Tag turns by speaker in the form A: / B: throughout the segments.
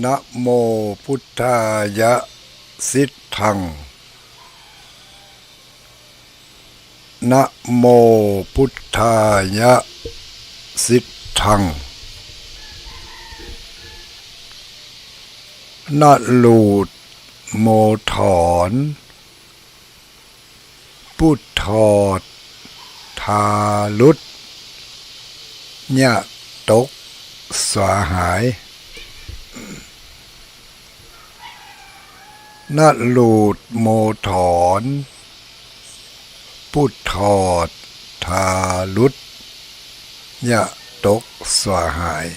A: นะโมพุทธายะสิทธังนะโมพุทธายะสิทธังนะลูดโมถอนพุทธอดทาลุดญะตกสวาหายนะลูดโมถอนพุทธอดทาลุดญะตกสวาหาย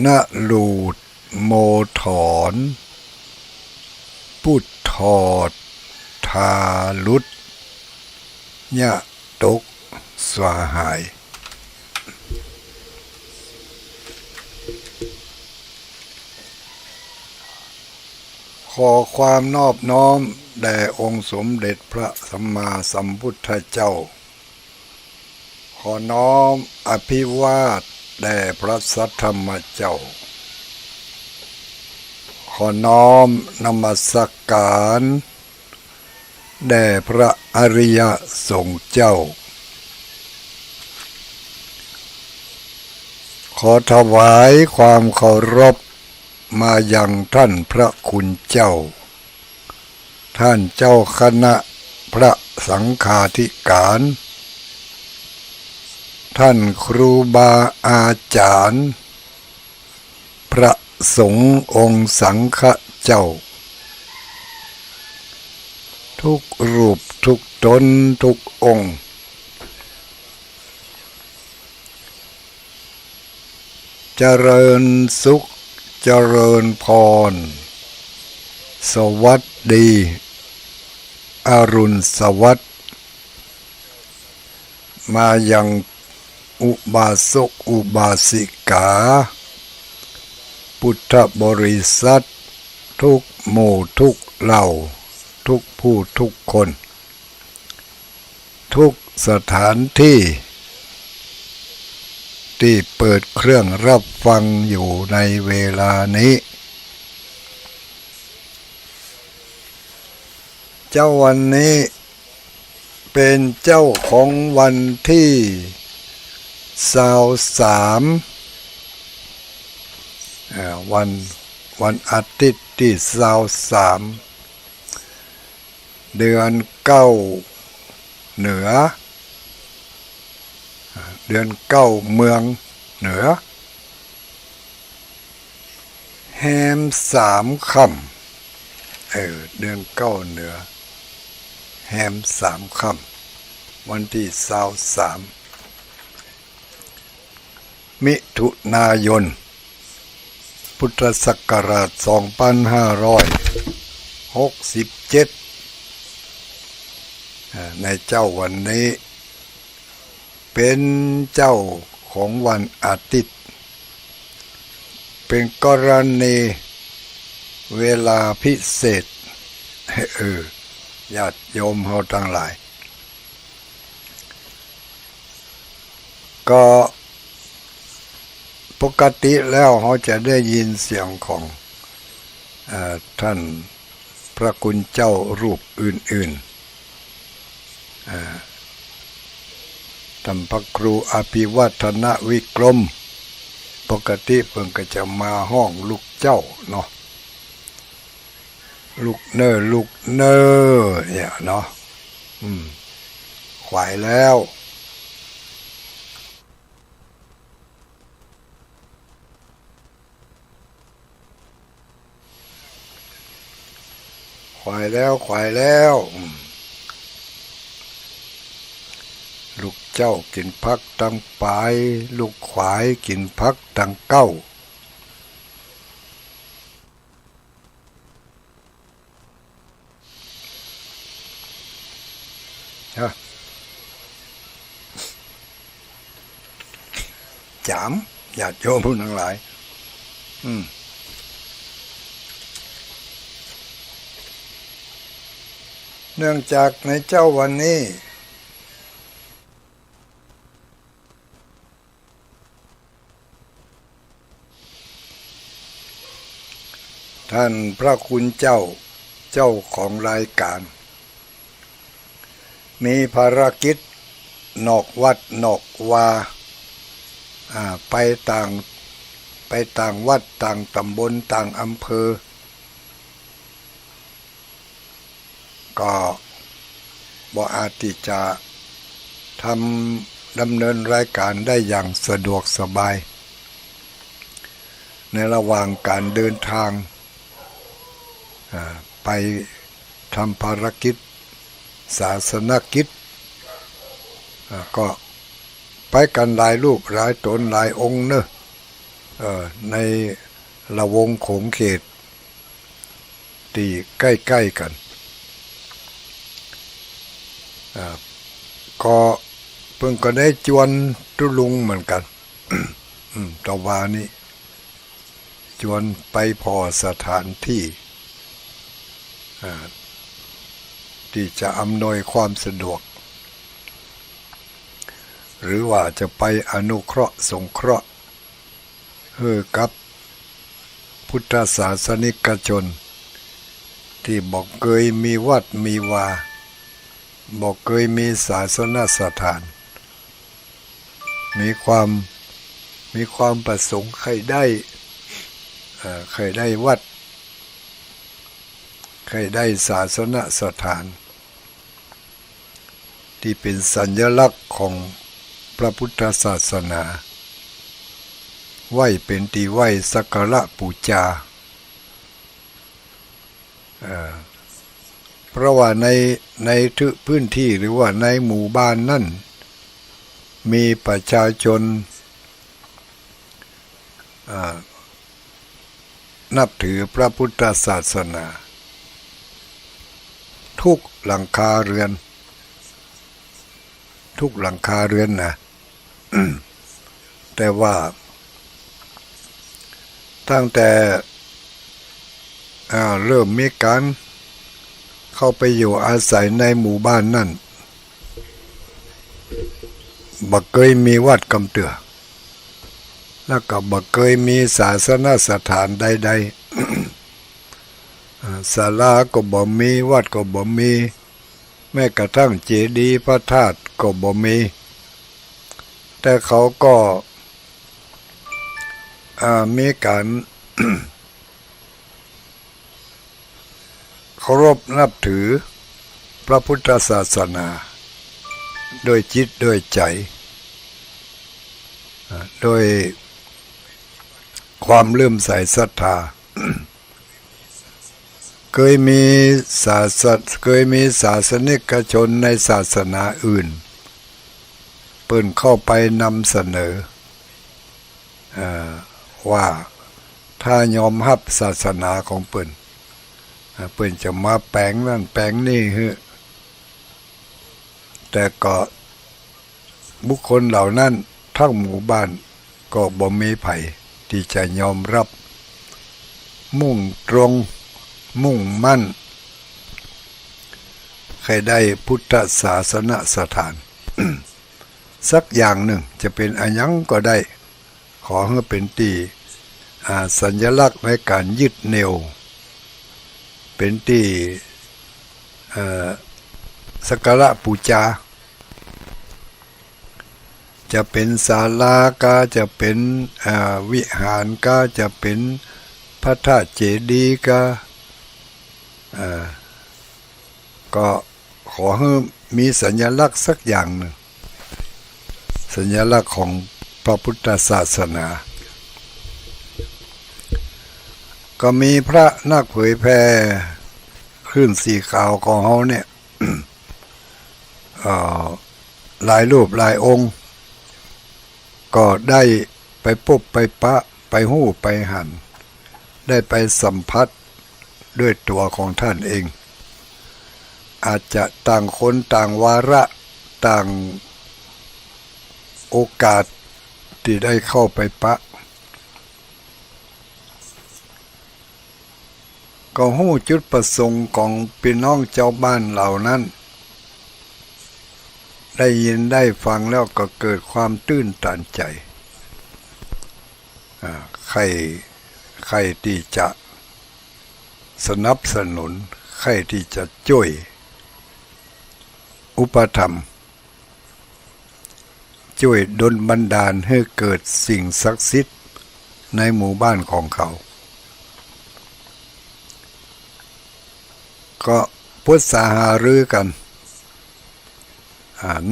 A: นะลูดโมถอนพุทธอดทาลุดญะตกสวาหายขอความนอบน้อมแด่องค์สมเด็จพระสัมมาสัมพุทธเจ้าขอน้อมอภิวาทแด่พระสัทธรรมเจ้าขอน้อมนมัสการแด่พระอริยสงฆ์เจ้าขอถวายความเคารพมายังท่านพระคุณเจ้าท่านเจ้าคณะพระสังฆาธิการท่านครูบาอาจารย์พระสงฆ์องค์สังฆเจ้าทุกรูปทุกตนทุกองค์เจริญสุขเจริญพรสวัสดีอรุณสวัสดิ์มายังอุบาสกอุบาสิกาพุทธบริษัททุกหมู่ทุกเหล่าทุกผู้ทุกคนทุกสถานที่ที่เปิดเครื่องรับฟังอยู่ในเวลานี้เจ้าวันนี้เป็นเจ้าของวันที่23วันอาทิตย์ที่23เดือน9เหนือเดือน9เมืองเหนือแฮม3ค่ำเดือน9เหนือแฮม3ค่ำวันที่23มิถุนายนพุทธศักราช2567ในเจ้าวันนี้เป็นเจ้าของวันอาทิตย์เป็นกรณีเวลาพิเศษญาติโยมเฮาทั้งหลายก็ปกติแล้วเขาจะได้ยินเสียงของท่านพระคุณเจ้ารูปอื่นๆท่านพระครูอภิวัฒนวิกรมปกติเพิ่นก็จะมาห้องลูกเจ้าเนาะลูกเนอเนี่ยเนาะขวายแล้วขวายแล้วลูกเจ้ากินพักตั้งปลายลูกขวายกินพักตั้งเก้าจามญาติโยมผู้ทั้งหลายเนื่องจากในเจ้าวันนี้ ท่านพระคุณเจ้าของรายการมีภารกิจนอกวัดนอกวาไปต่างวัดต่างตำบลต่างอำเภอก็บ่อาจที่จะดำเนินรายการได้อย่างสะดวกสบายในระหว่างการเดินทางไปทำภารกิจศาสนกิจก็ไปกันหลายรูปหลายตนหลายองค์เนอะในละวงโขงเขตที่ใกล้ๆกันก็เพิ่งก็ได้จวนตุลุงเหมือนกัน ตะวานี้จวนไปพอสถานที่ที่จะอำนวยความสะดวกหรือว่าจะไปอนุเคราะห์สงเคราะห์กับพุทธศาสนิกชนที่บอกเคยมีวัดมีวาบอกเคยมีศาสนสถานมีความประสงค์ใครได้วัดใครได้ศาสนสถานที่เป็นสัญลักษณ์ของพระพุทธศาสนาไหว้เป็นที่ไหว้สักการะบูชาเพราะว่าในพื้นที่หรือว่าในหมู่บ้านนั่นมีประชาชนนับถือพระพุทธศาสนาทุกหลังคาเรือนนะ แต่ว่าตั้งแต่เริ่มมีการเข้าไปอยู่อาศัยในหมู่บ้านนั่นบ่เคยมีวัดกำเตือแล้วก็บ่เคยมีศาสนสถานใดๆ ศาลาก็บ่มีวัดก็บ่มีแม้กระทั่งเจดีย์พระธาตุก็บ่มีแต่เขาก็มีการ เคารพนับถือพระพุทธศาสนาโดยจิตโดยใจโดยความเลื่อมใสศรัทธา เคยมีศาสนิกชนในศาสนาอื่นเปิ้นเข้าไปนำเสนอว่าถ้ายอมรับศาสนาของเปิ้นจะมาแปลงนั่นแปลงนี่แต่ก็บุคคลเหล่านั้นทั้งหมู่บ้านก็บ่มีไผที่จะยอมรับมุ่งตรงมุ่งมั่นใครได้พุทธศาสนสถาน สักอย่างหนึ่งจะเป็นอันยังก็ได้ขอให้เป็นที่สัญลักษณ์ในการยึดเหนี่ยวเป็นที่สักการะบูชาจะเป็นศาลาก็จะเป็นวิหารก็จะเป็นพระธาตุเจดีย์ก็ขอให้มีสัญลักษณ์สักอย่างหนึ่งสัญลักษณ์ของพระพุทธศาสนาก็มีพระนักเผยแผ่คลื่นสีขาวของเขาเนี่ย หลายรูปหลายองค์ก็ได้ไปพบไปปะไปหู้ไปหันได้ไปสัมผัสด้วยตัวของท่านเองอาจจะต่างคนต่างวาระต่างโอกาสที่ได้เข้าไปปะก็หู้จุดประสงค์ของพี่น้องเจ้าบ้านเหล่านั้นได้ยินได้ฟังแล้วก็เกิดความตื้นตันใจใครที่จะ สนับสนุนใครที่จะช่วยอุปถัมภ์ช่วยดลบันดาลให้เกิดสิ่งศักดิ์สิทธิ์ในหมู่บ้านของเขาก็พุทธาหารือกัน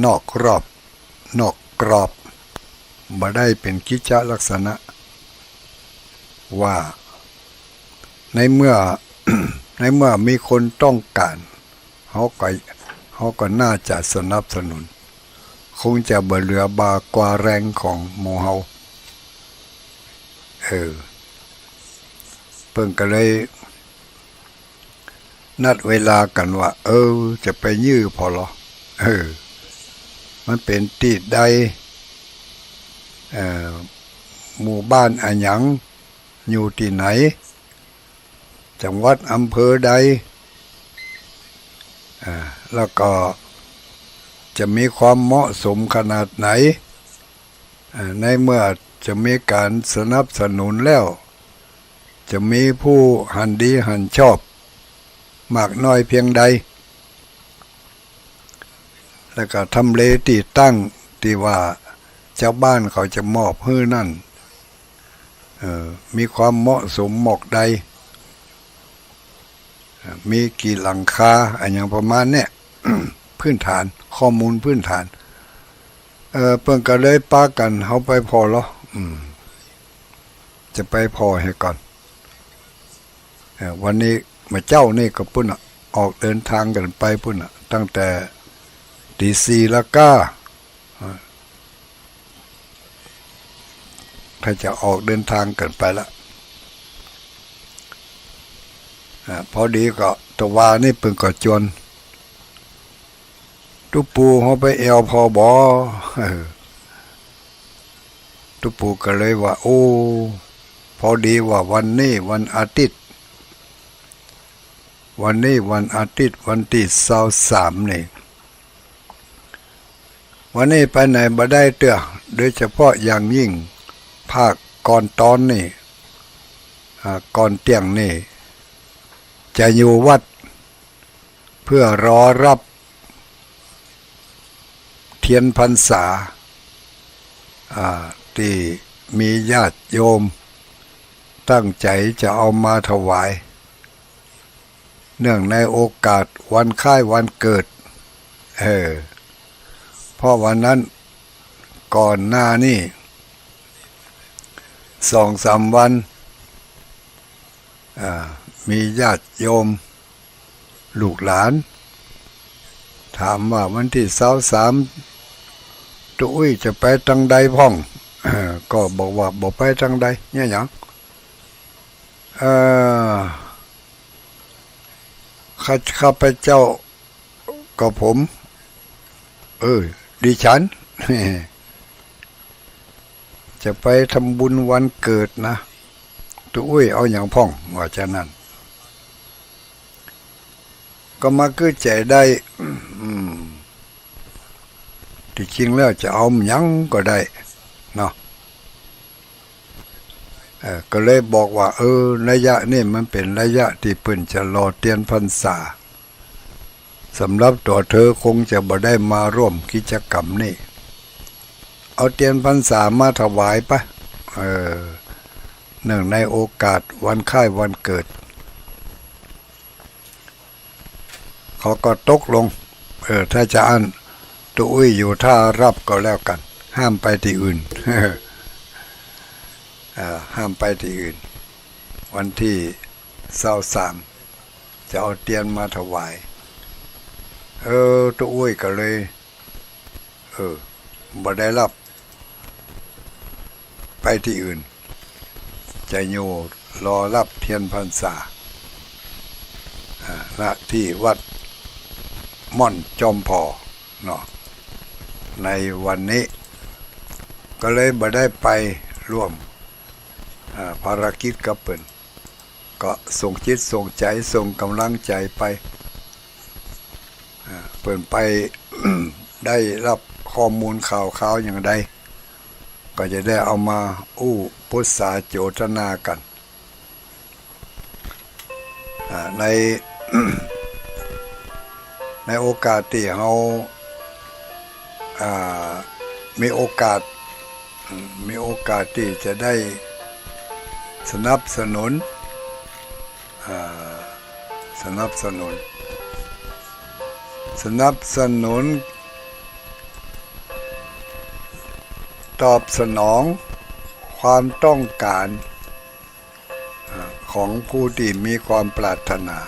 A: นอกรอบนอกกรอบบ่ได้เป็นกิจลักษณะว่าในเมื่อ ในเมื่อมีคนต้องการเขาก็น่าจะสนับสนุนคงจะบ่เหลือบากว่าแรงของหมู่เฮาเพิ่งก็เลยนัดเวลากันว่าจะไปยื้อพอหรอมันเป็นที่ใดหมู่บ้านอันหยังอยู่ที่ไหนจังหวัดอำเภอใดแล้วก็จะมีความเหมาะสมขนาดไหนในเมื่อจะมีการสนับสนุนแล้วจะมีผู้หันดีหันชอบมากน้อยเพียงใดแล้วก็ทำเลที่ตั้งที่ว่าเจ้าบ้านเขาจะมอบให้นั่นมีความเหมาะสมหมอกใดมีกี่หลังคาอะไรอย่างประมาณเนี้ย พื้นฐานข้อมูลพื้นฐานเพิ่งก็เลยปากันเขาไปพอหรอจะไปพอให้ก่อนวันนี้มาเจ้านี่ก็ปุ่นออกเดินทางกันไปปุ่นตั้งแต่ตีสี่ละก้าถ้าจะออกเดินทางกันไปละพอดีก็ตะวานี่เพิ่งก็จวนตุปูเขาไปเอวพอบอตุปูก็เลยว่าโอ้พอดีว่าวันนี้วันอาทิตย์วันนี้วันอาทิตย์วันที่23นี่วันนี้ไปไหนบ่ได้เตื้อโดยเฉพาะอย่างยิ่งภาคก่อนตอนนี่ก่อนเที่ยงนี่จะอยู่วัดเพื่อรอรับเทียนพรรษาที่มีญาติโยมตั้งใจจะเอามาถวายเนื่องในโอกาสวันคล้ายวันเกิดเพราะวันนั้นก่อนหน้านี่2-3 วันมีญาติโยมลูกหลานถามว่าวันที่23ตุ้ยจะไปทางใดพ้องก็บอกว่าบอกไปทางใดเนี่ยหยังข้าพเจ้าก็ผมดิฉัน จะไปทำบุญวันเกิดนะตุ้ยเอาอย่างพ้องว่าจะนั่นก็มาคือใจได้ที่จริงแล้วจะเอาหยังก็ได้เนาะก็เลยบอกว่าระยะนี่มันเป็นระยะที่เพิ่นจะรอเตียนพรรษาสำหรับตัวเธอคงจะบ่ได้มาร่วมกิจกรรมนี่เอาเตียนพรรษามาถวายปะเนื่องในโอกาสวันคล้ายวันเกิดเขาก็ตกลงถ้าจะอันตุ้ยอยู่ท่ารับก็แล้วกันห้ามไปที่อื่น ห้ามไปที่อื่นวันที่23จะเอาเตียนมาถวายตุ้ยก็เลยบ่ได้รับไปที่อื่นจะอยู่รอรับเทียนพรรษาณที่วัดม่อนจอมพอเนาะในวันนี้ก็เลยบ่ได้ไปร่วมภารกิจกับเพิ่นก็ส่งจิตส่งใจส่งกำลังใจไปเพิ่นไป ได้รับข้อมูลข่าวอย่างใดก็จะได้เอามาพุทธาโจทนากัน ใน ในโอกาสที่เรามีโอกาสที่จะได้สนับสนุนสนับสนุนตอบสนองความต้องการของผู้ที่มีความปรารถนา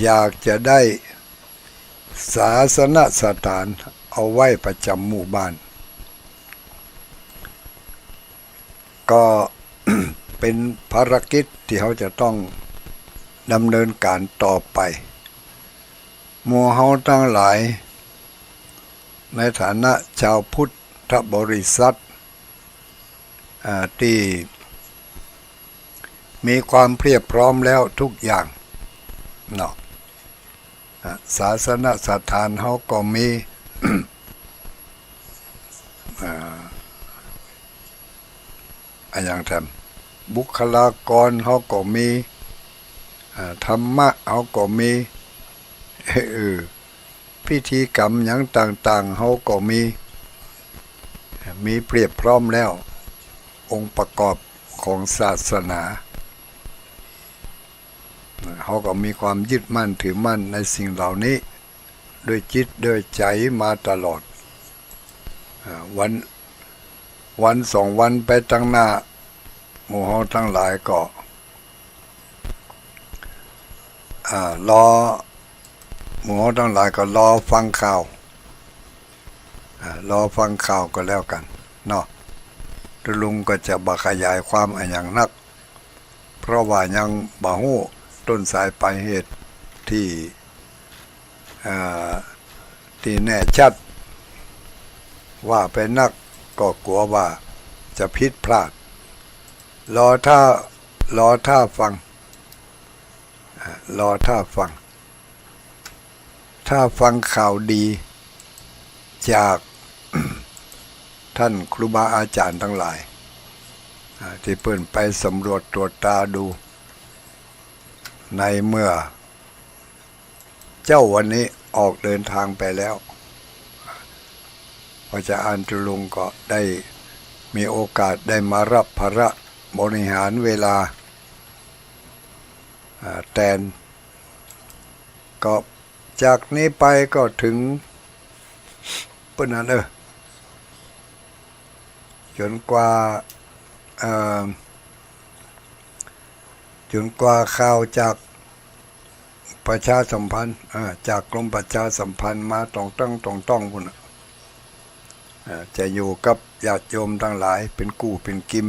A: อยากจะได้ศาสนสถานเอาไว้ประจำหมู่บ้านก็ เป็นภารกิจที่เขาจะต้องดำเนินการต่อไปหมู่เฮาทั้งหลายในฐานะชาวพุทธบริษัทที่มีความเพียบพร้อมแล้วทุกอย่างเนาะศาสนสถานเขาก็มี อย่างแทนบุคลากรเขาก็มีธรรมะเขาก็มีพิธีกรรมอย่างต่างๆเขาก็มีเปรียบพร้อมแล้วองค์ประกอบของศาสนาเขาก็มีความยึดมั่นถือมั่นในสิ่งเหล่านี้ด้วยจิตด้วยใจมาตลอดวันสองวันไปตั้งหน้าหมู่เฮาทั้งหลายก็รอหมู่เฮาทั้งหลายก็รอฟังข่าวก็แล้วกันเนาะลุงก็จะบ่ขยายความอย่างนักเพราะว่ายังบ่ฮู้ต้นสายปลายเหตุที่แน่ชัดว่าไปนักก็กลัวว่าจะผิดพลาดรอท่าฟังถ้าฟังข่าวดีจาก ท่านครูบาอาจารย์ทั้งหลายที่เพิ่นไปสำรวจตรวจตาดูในเมื่อเจ้าวันนี้ออกเดินทางไปแล้วพระอาจารย์จุลุงก็ได้มีโอกาสได้มารับภาระบริหารเวลาแทนก็จากนี้ไปก็ถึงเปิ้นนั่นจนกว่าข่าวจากประชาสัมพันธ์จากกรมประชาสัมพันธ์มาต้องพุ่นจะอยู่กับญาติโยมทั้งหลายเป็นกู้เป็นกิม